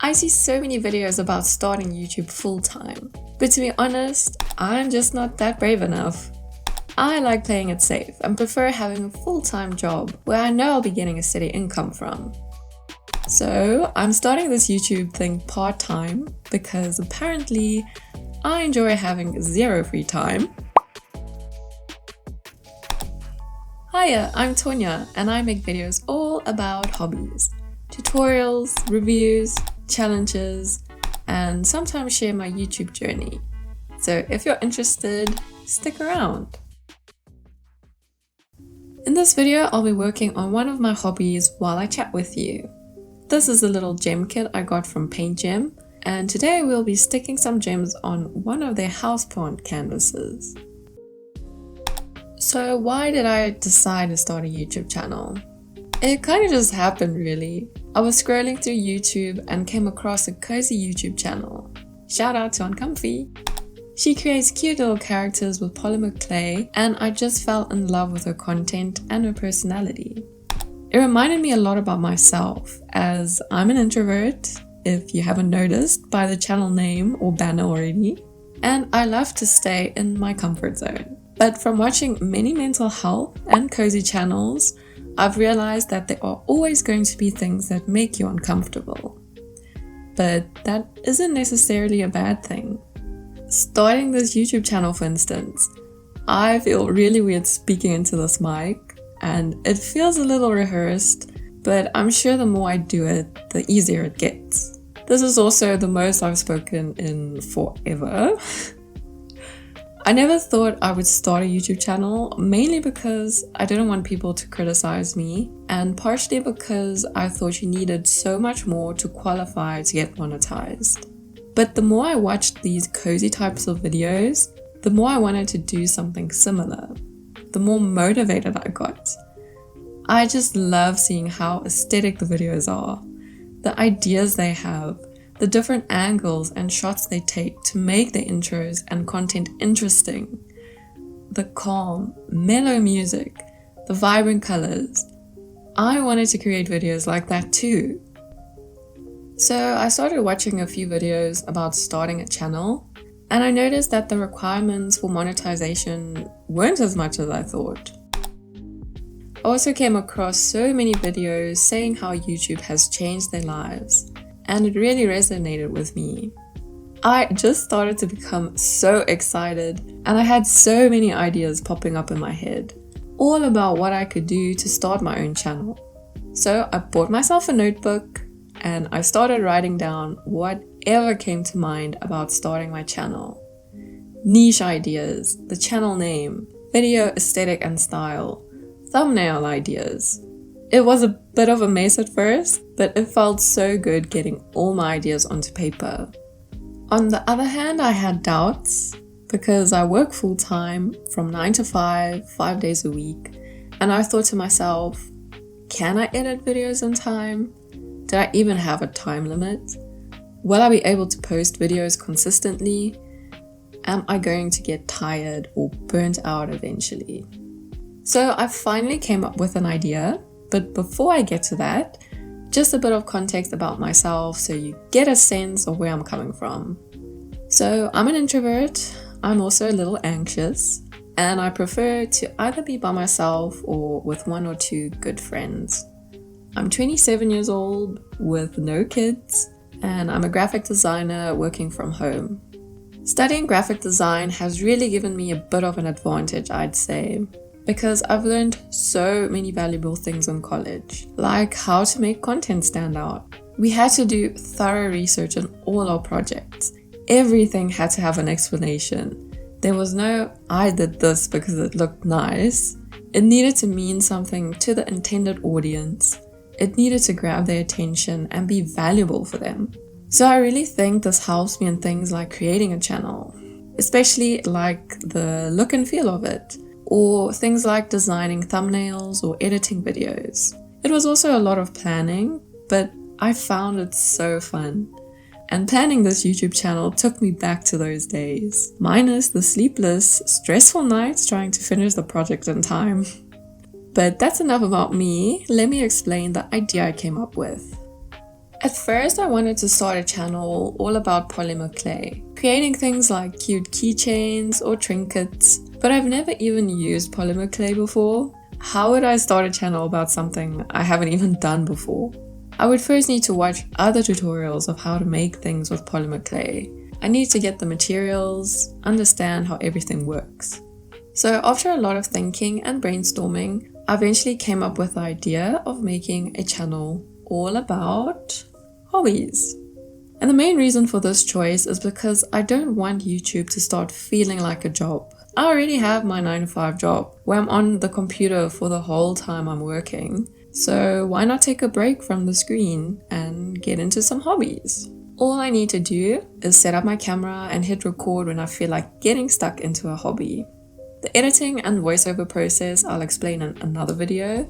I see so many videos about starting YouTube full-time, but to be honest, I'm just not that brave enough. I like playing it safe and prefer having a full-time job where I know I'll be getting a steady income from. So I'm starting this YouTube thing part-time because apparently I enjoy having zero free time. Hiya, I'm Tonya and I make videos all about hobbies, tutorials, reviews, challenges, and sometimes share my YouTube journey. So if you're interested, stick around. In this video, I'll be working on one of my hobbies while I chat with you. This is a little gem kit I got from Paint Gem, and today we'll be sticking some gems on one of their houseplant canvases. So why did I decide to start a YouTube channel? It kind of just happened really. I was scrolling through YouTube and came across a cozy YouTube channel. Shout out to Uncomfy. She creates cute little characters with polymer clay and I just fell in love with her content and her personality. It reminded me a lot about myself as I'm an introvert, if you haven't noticed by the channel name or banner already, and I love to stay in my comfort zone. But from watching many mental health and cozy channels, I've realized that there are always going to be things that make you uncomfortable. But that isn't necessarily a bad thing. Starting this YouTube channel, for instance, I feel really weird speaking into this mic, and it feels a little rehearsed, but I'm sure the more I do it, the easier it gets. This is also the most I've spoken in forever. I never thought I would start a YouTube channel, mainly because I didn't want people to criticize me, and partially because I thought you needed so much more to qualify to get monetized. But the more I watched these cozy types of videos, the more I wanted to do something similar, the more motivated I got. I just love seeing how aesthetic the videos are, the ideas they have, the different angles and shots they take to make their intros and content interesting, the calm, mellow music, the vibrant colors. I wanted to create videos like that too. So I started watching a few videos about starting a channel, and I noticed that the requirements for monetization weren't as much as I thought. I also came across so many videos saying how YouTube has changed their lives, and it really resonated with me. I just started to become so excited, and I had so many ideas popping up in my head, all about what I could do to start my own channel. So I bought myself a notebook, and I started writing down whatever came to mind about starting my channel. Niche ideas, the channel name, video aesthetic and style, thumbnail ideas. It was a bit of a mess at first, but it felt so good getting all my ideas onto paper. On the other hand, I had doubts because I work full-time from 9 to 5 days a week, and I thought to myself, can I edit videos in time? Did I even have a time limit? Will I be able to post videos consistently? Am I going to get tired or burnt out eventually? So I finally came up with an idea, but before I get to that, just a bit of context about myself so you get a sense of where I'm coming from. So I'm an introvert, I'm also a little anxious, and I prefer to either be by myself or with one or two good friends. I'm 27 years old with no kids, and I'm a graphic designer working from home. Studying graphic design has really given me a bit of an advantage, I'd say, because I've learned so many valuable things in college, like how to make content stand out. We had to do thorough research on all our projects. Everything had to have an explanation. There was no, I did this because it looked nice. It needed to mean something to the intended audience. It needed to grab their attention and be valuable for them. So I really think this helps me in things like creating a channel, especially like the look and feel of it, or things like designing thumbnails or editing videos. It was also a lot of planning, but I found it so fun. And planning this YouTube channel took me back to those days, minus the sleepless, stressful nights trying to finish the project in time. But that's enough about me. Let me explain the idea I came up with. At first, I wanted to start a channel all about polymer clay, creating things like cute keychains or trinkets, but I've never even used polymer clay before. How would I start a channel about something I haven't even done before? I would first need to watch other tutorials of how to make things with polymer clay. I need to get the materials, understand how everything works. So after a lot of thinking and brainstorming, I eventually came up with the idea of making a channel all about hobbies. And the main reason for this choice is because I don't want YouTube to start feeling like a job. I already have my 9-to-5 job where I'm on the computer for the whole time I'm working. So why not take a break from the screen and get into some hobbies? All I need to do is set up my camera and hit record when I feel like getting stuck into a hobby. The editing and voiceover process I'll explain in another video,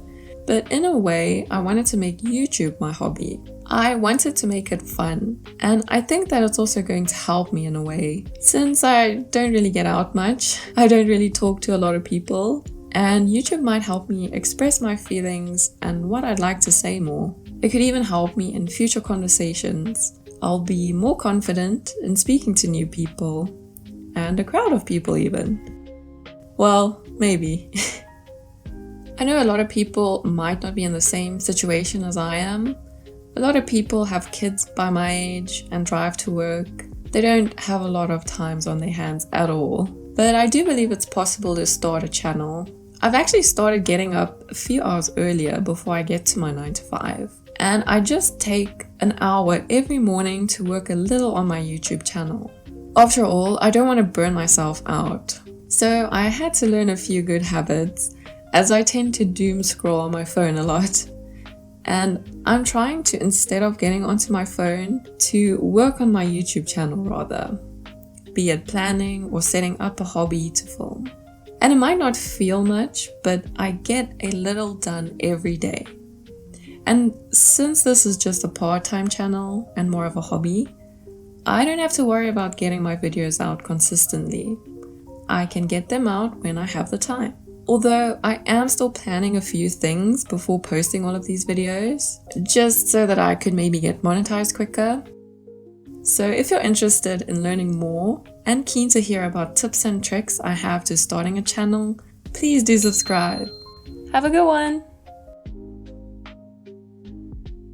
but in a way I wanted to make YouTube my hobby. I wanted to make it fun, and I think that it's also going to help me in a way. Since I don't really get out much, I don't really talk to a lot of people, and YouTube might help me express my feelings and what I'd like to say more. It could even help me in future conversations. I'll be more confident in speaking to new people, and a crowd of people even. Well, maybe. I know a lot of people might not be in the same situation as I am. A lot of people have kids by my age and drive to work. They don't have a lot of times on their hands at all. But I do believe it's possible to start a channel. I've actually started getting up a few hours earlier before I get to my 9-to-5. And I just take an hour every morning to work a little on my YouTube channel. After all, I don't want to burn myself out. So I had to learn a few good habits, as I tend to doom scroll on my phone a lot. And I'm trying to, instead of getting onto my phone, to work on my YouTube channel rather. Be it planning or setting up a hobby to film. And it might not feel much, but I get a little done every day. And since this is just a part-time channel and more of a hobby, I don't have to worry about getting my videos out consistently. I can get them out when I have the time. Although I am still planning a few things before posting all of these videos, just so that I could maybe get monetized quicker. So if you're interested in learning more and keen to hear about tips and tricks I have to starting a channel, please do subscribe. Have a good one!